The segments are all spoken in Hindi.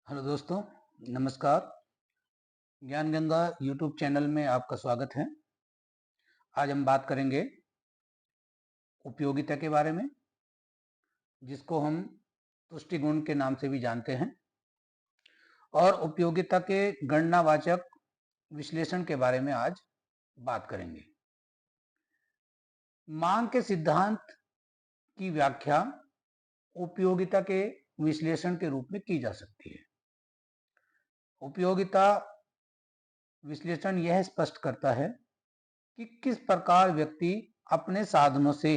हेलो दोस्तों, नमस्कार। ज्ञान गंगा यूट्यूब चैनल में आपका स्वागत है। आज हम बात करेंगे उपयोगिता के बारे में, जिसको हम तुष्टि गुण के नाम से भी जानते हैं, और उपयोगिता के गणनावाचक विश्लेषण के बारे में आज बात करेंगे। मांग के सिद्धांत की व्याख्या उपयोगिता के विश्लेषण के रूप में की जा सकती है। उपयोगिता विश्लेषण यह स्पष्ट करता है कि किस प्रकार व्यक्ति अपने साधनों से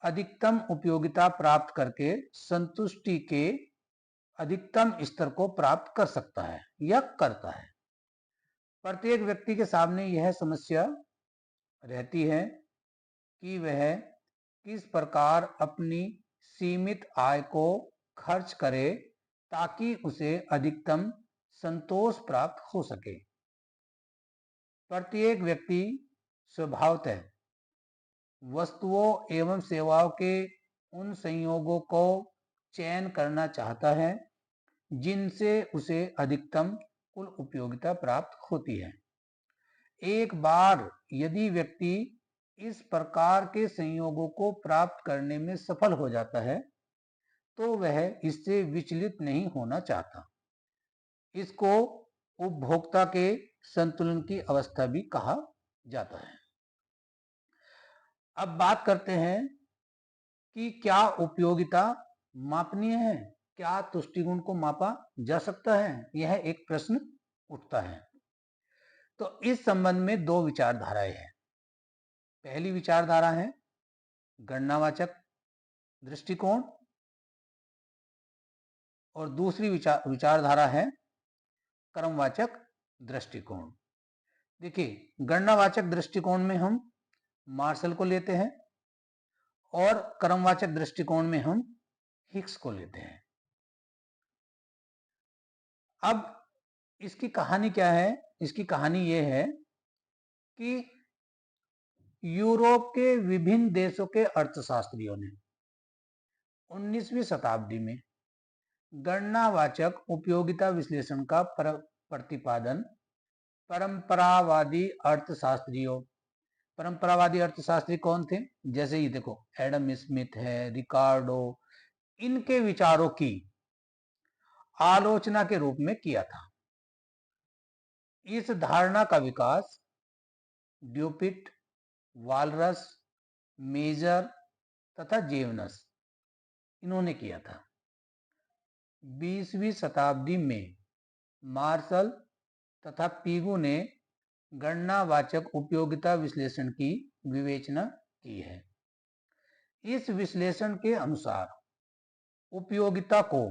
अधिकतम उपयोगिता प्राप्त करके संतुष्टि के अधिकतम स्तर को प्राप्त कर सकता है या करता है। प्रत्येक व्यक्ति के सामने यह समस्या रहती है कि वह किस प्रकार अपनी सीमित आय को खर्च करे ताकि उसे अधिकतम संतोष प्राप्त हो सके। प्रत्येक व्यक्ति स्वभावतः वस्तुओं एवं सेवाओं के उन संयोगों को चयन करना चाहता है जिनसे उसे अधिकतम कुल उपयोगिता प्राप्त होती है। एक बार यदि व्यक्ति इस प्रकार के संयोगों को प्राप्त करने में सफल हो जाता है तो वह इससे विचलित नहीं होना चाहता। इसको उपभोक्ता के संतुलन की अवस्था भी कहा जाता है। अब बात करते हैं कि क्या उपयोगिता मापनीय है, क्या तुष्टिगुण को मापा जा सकता है, यह एक प्रश्न उठता है। तो इस संबंध में दो विचारधाराएं हैं। पहली विचारधारा है गणनावाचक दृष्टिकोण और दूसरी विचारधारा है क्रमवाचक दृष्टिकोण। देखिए, गणनावाचक दृष्टिकोण में हम मार्शल को लेते हैं और क्रमवाचक दृष्टिकोण में हम हिक्स को लेते हैं। अब इसकी कहानी क्या है? इसकी कहानी यह है कि यूरोप के विभिन्न देशों के अर्थशास्त्रियों ने 19वीं शताब्दी में गणनावाचक उपयोगिता विश्लेषण का प्रतिपादन परंपरावादी अर्थशास्त्री कौन थे? जैसे ये देखो, एडम स्मिथ है, रिकार्डो, इनके विचारों की आलोचना के रूप में किया था। इस धारणा का विकास ड्यूपिट, वालरस, मेजर तथा जेवनस, इन्होंने किया था। 20वीं शताब्दी में मार्शल तथा पीगू ने गणनावाचक उपयोगिता विश्लेषण की विवेचना की है। इस विश्लेषण के अनुसार उपयोगिता को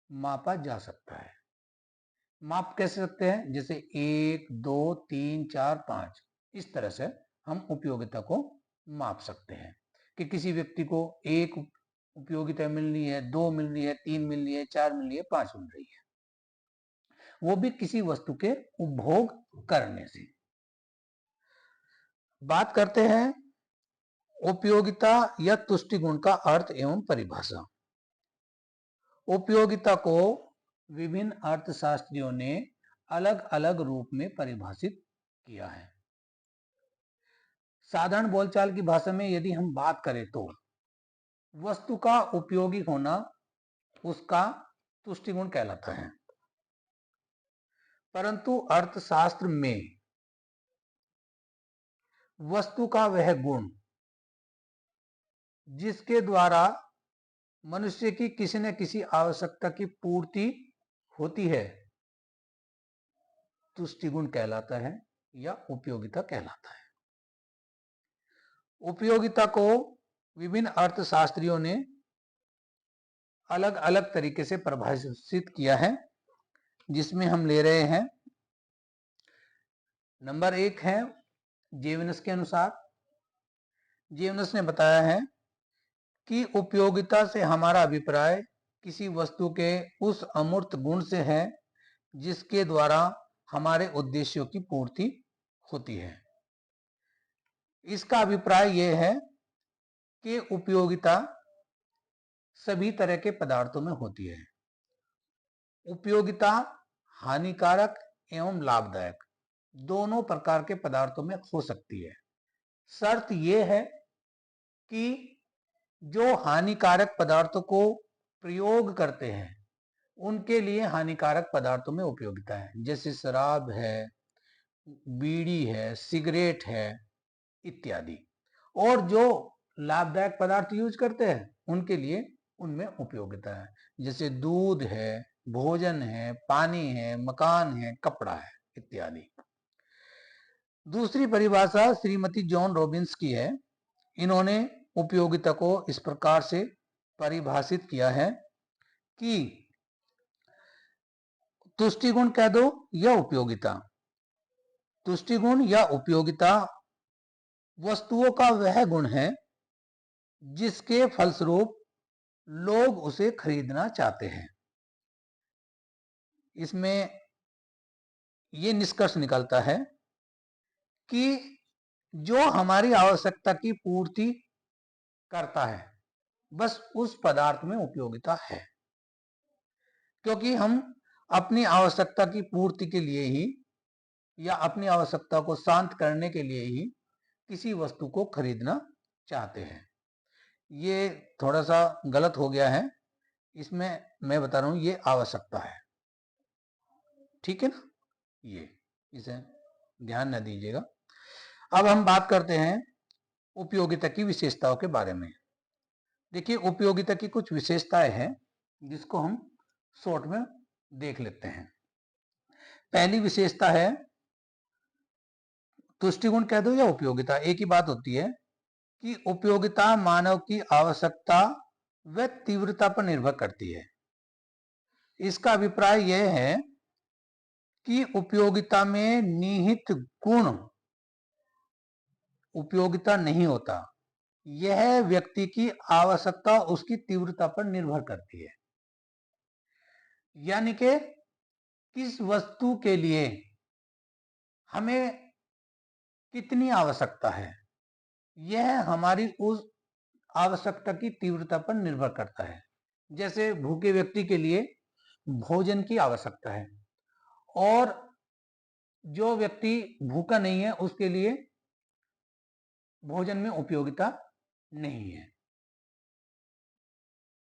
मापा जा सकता है। माप कैसे सकते हैं? जैसे 1, 2, 3, 4, 5, इस तरह से हम उपयोगिता को माप सकते हैं कि किसी व्यक्ति को 1 उपयोगिता मिल रही है, 2 मिल रही है, 3 मिल रही है, 4 मिल रही है, 5 मिल रही है, वो भी किसी वस्तु के उपभोग करने से। बात करते हैं उपयोगिता या तुष्टि गुण का अर्थ एवं परिभाषा। उपयोगिता को विभिन्न अर्थशास्त्रियों ने अलग अलग रूप में परिभाषित किया है। साधारण बोलचाल की भाषा में यदि हम बात करें तो वस्तु का उपयोगी होना उसका तुष्टि गुण कहलाता है। परंतु अर्थशास्त्र में वस्तु का वह गुण जिसके द्वारा मनुष्य की किसी न किसी आवश्यकता की पूर्ति होती है, तुष्टि गुण कहलाता है या उपयोगिता कहलाता है। उपयोगिता को विभिन्न अर्थशास्त्रियों ने अलग अलग तरीके से परिभाषित किया है, जिसमें हम ले रहे हैं नंबर 1 है जेवनस के अनुसार। जेवनस ने बताया है कि उपयोगिता से हमारा अभिप्राय किसी वस्तु के उस अमूर्त गुण से है जिसके द्वारा हमारे उद्देश्यों की पूर्ति होती है। इसका अभिप्राय यह है कि उपयोगिता सभी तरह के पदार्थों में होती है, उपयोगिता हानिकारक एवं लाभदायक दोनों प्रकार के पदार्थों में हो सकती है। शर्त यह है कि जो हानिकारक पदार्थों को प्रयोग करते हैं उनके लिए हानिकारक पदार्थों में उपयोगिता है, जैसे शराब है, बीड़ी है, सिगरेट है इत्यादि। और जो लाभदायक पदार्थ यूज करते हैं उनके लिए उनमें उपयोगिता है, जैसे दूध है, भोजन है, पानी है, मकान है, कपड़ा है इत्यादि। दूसरी परिभाषा श्रीमती जॉन रॉबिन्स की है। इन्होंने उपयोगिता को इस प्रकार से परिभाषित किया है कि तुष्टिगुण कह दो या उपयोगिता। तुष्टिगुण या उपयोगिता वस्तुओं का वह गुण है जिसके फलस्वरूप लोग उसे खरीदना चाहते हैं। इसमें यह निष्कर्ष निकलता है कि जो हमारी आवश्यकता की पूर्ति करता है बस उस पदार्थ में उपयोगिता है, क्योंकि हम अपनी आवश्यकता की पूर्ति के लिए ही या अपनी आवश्यकता को शांत करने के लिए ही किसी वस्तु को खरीदना चाहते हैं। ये थोड़ा सा गलत हो गया है, इसमें मैं बता रहा हूं ये आवश्यकता है, ठीक है ना। ये इसे ध्यान न दीजिएगा। अब हम बात करते हैं उपयोगिता की विशेषताओं के बारे में। देखिए, उपयोगिता की कुछ विशेषताएं हैं जिसको हम शॉर्ट में देख लेते हैं। पहली विशेषता है, तुष्टिगुण कह दो या उपयोगिता, एक ही बात होती है कि उपयोगिता मानव की आवश्यकता व तीव्रता पर निर्भर करती है। इसका अभिप्राय यह है कि उपयोगिता में निहित गुण उपयोगिता नहीं होता, यह व्यक्ति की आवश्यकता उसकी तीव्रता पर निर्भर करती है। यानी कि किस वस्तु के लिए हमें कितनी आवश्यकता है, यह हमारी उस आवश्यकता की तीव्रता पर निर्भर करता है। जैसे भूखे व्यक्ति के लिए भोजन की आवश्यकता है और जो व्यक्ति भूखा नहीं है उसके लिए भोजन में उपयोगिता नहीं है।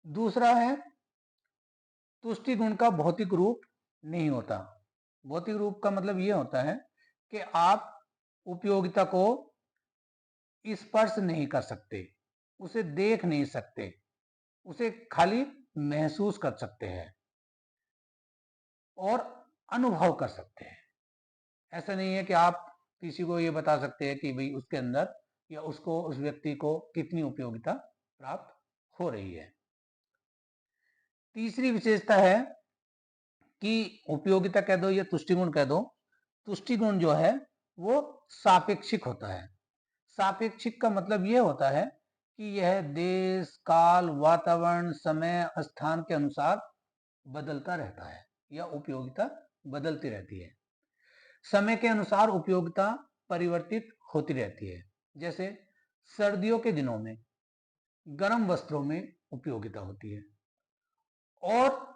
दूसरा है, तुष्टि गुण का भौतिक रूप नहीं होता। भौतिक रूप का मतलब यह होता है कि आप उपयोगिता को स्पर्श नहीं कर सकते, उसे देख नहीं सकते, उसे खाली महसूस कर सकते हैं और अनुभव कर सकते हैं। ऐसा नहीं है कि आप किसी को ये बता सकते हैं कि भाई उसके अंदर या उसको, उस व्यक्ति को कितनी उपयोगिता प्राप्त हो रही है। तीसरी विशेषता है कि उपयोगिता कह दो या तुष्टिगुण कह दो, तुष्टिगुण जो है वो सापेक्षिक होता है। सापेक्षिक का मतलब यह होता है कि यह देश, काल, वातावरण, समय, स्थान के अनुसार बदलता रहता है या उपयोगिता बदलती रहती है। समय के अनुसार उपयोगिता परिवर्तित होती रहती है। जैसे सर्दियों के दिनों में गर्म वस्त्रों में उपयोगिता होती है और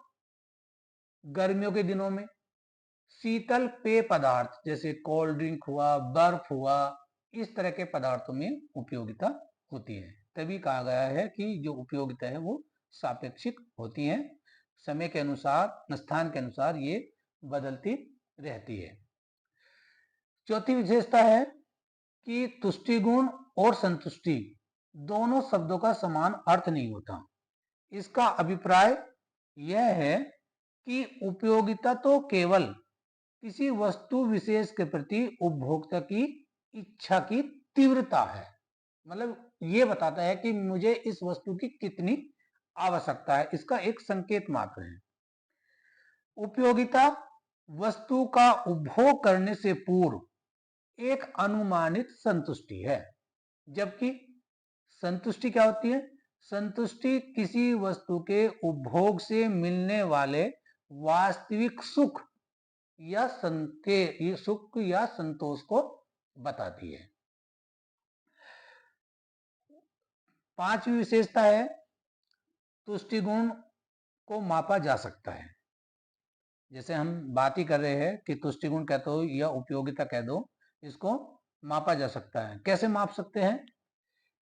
गर्मियों के दिनों में शीतल पेय पदार्थ जैसे कोल्ड ड्रिंक हुआ, बर्फ हुआ, इस तरह के पदार्थों में उपयोगिता होती है। तभी कहा गया है कि जो उपयोगिता है वो सापेक्षिक होती है, समय के अनुसार, स्थान के अनुसार ये बदलती रहती है। चौथी विशेषता है कि तुष्टि गुण और संतुष्टि दोनों शब्दों का समान अर्थ नहीं होता। इसका अभिप्राय यह है कि उपयोगिता तो केवल किसी वस्तु विशेष के प्रति उपभोक्ता की इच्छा की तीव्रता है। मतलब ये बताता है कि मुझे इस वस्तु की कितनी आवश्यकता है, इसका एक संकेत मात्र है। उपयोगिता वस्तु का उपभोग करने से पूर्व एक अनुमानित संतुष्टि है, जबकि संतुष्टि क्या होती है? संतुष्टि किसी वस्तु के उपभोग से मिलने वाले वास्तविक सुख या सुख या संतोष को बताती है। पांचवी विशेषता है, तुष्टि गुण को मापा जा सकता है। जैसे हम बात ही कर रहे हैं कि तुष्टिगुण कह दो या उपयोगिता कह दो, इसको मापा जा सकता है। कैसे माप सकते हैं?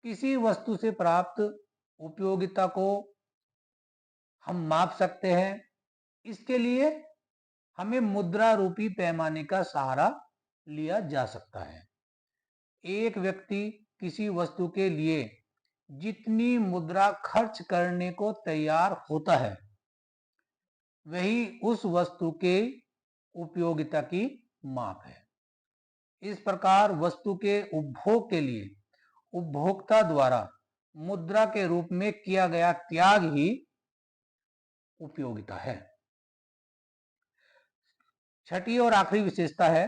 किसी वस्तु से प्राप्त उपयोगिता को हम माप सकते हैं। इसके लिए हमें मुद्रा रूपी पैमाने का सहारा लिया जा सकता है। एक व्यक्ति किसी वस्तु के लिए जितनी मुद्रा खर्च करने को तैयार होता है, वही उस वस्तु के उपयोगिता की माप है। इस प्रकार वस्तु के उपभोग के लिए उपभोक्ता द्वारा मुद्रा के रूप में किया गया त्याग ही उपयोगिता है। छठी और आखिरी विशेषता है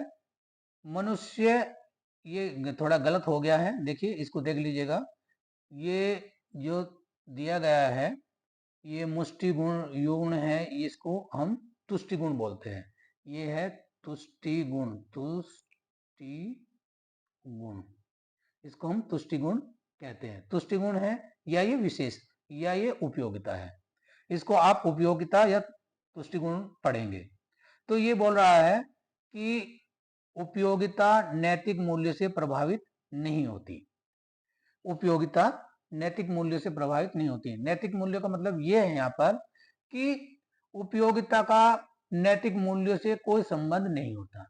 मनुष्य, ये थोड़ा गलत हो गया है, देखिए इसको देख लीजिएगा। ये जो दिया गया है ये मुष्टि गुण युग्ण है, इसको हम तुष्टि गुण बोलते हैं। ये है तुष्टि गुण, तुष्टि गुण, इसको हम तुष्टि गुण कहते हैं। तुष्टि गुण है या ये विशेष या ये उपयोगिता है। इसको आप उपयोगिता या तुष्टि गुण पढ़ेंगे। तो ये बोल रहा है कि उपयोगिता नैतिक मूल्य से प्रभावित नहीं होती। उपयोगिता नैतिक मूल्य से प्रभावित नहीं होती। नैतिक मूल्य का मतलब ये है यहाँ पर कि उपयोगिता का नैतिक मूल्य से कोई संबंध नहीं होता।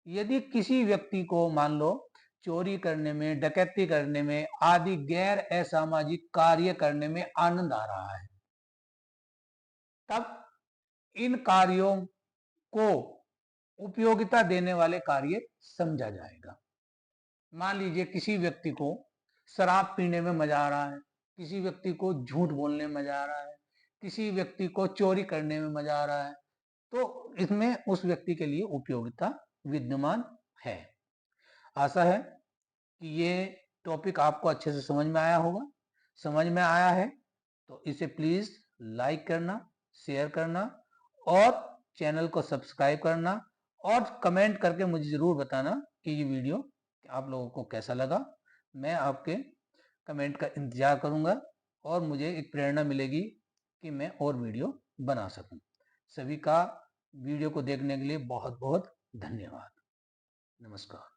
यदि किसी व्यक्ति को मान लो चोरी करने में, डकैती करने में आदि गैर असामाजिक कार्य करने में आनंद आ रहा है, तब इन कार्यों को उपयोगिता देने वाले कार्य समझा जाएगा। मान लीजिए किसी व्यक्ति को शराब पीने में मजा आ रहा है, किसी व्यक्ति को झूठ बोलने में मजा आ रहा है, किसी व्यक्ति को चोरी करने में मजा आ रहा है, तो इसमें उस व्यक्ति के लिए उपयोगिता विद्यमान है। आशा है कि ये टॉपिक आपको अच्छे से समझ में आया होगा। समझ में आया है तो इसे प्लीज लाइक करना, शेयर करना और चैनल को सब्सक्राइब करना और कमेंट करके मुझे जरूर बताना कि ये वीडियो आप लोगों को कैसा लगा। मैं आपके कमेंट का इंतजार करूंगा और मुझे एक प्रेरणा मिलेगी कि मैं और वीडियो बना सकूं। सभी का वीडियो को देखने के लिए बहुत बहुत धन्यवाद। नमस्कार।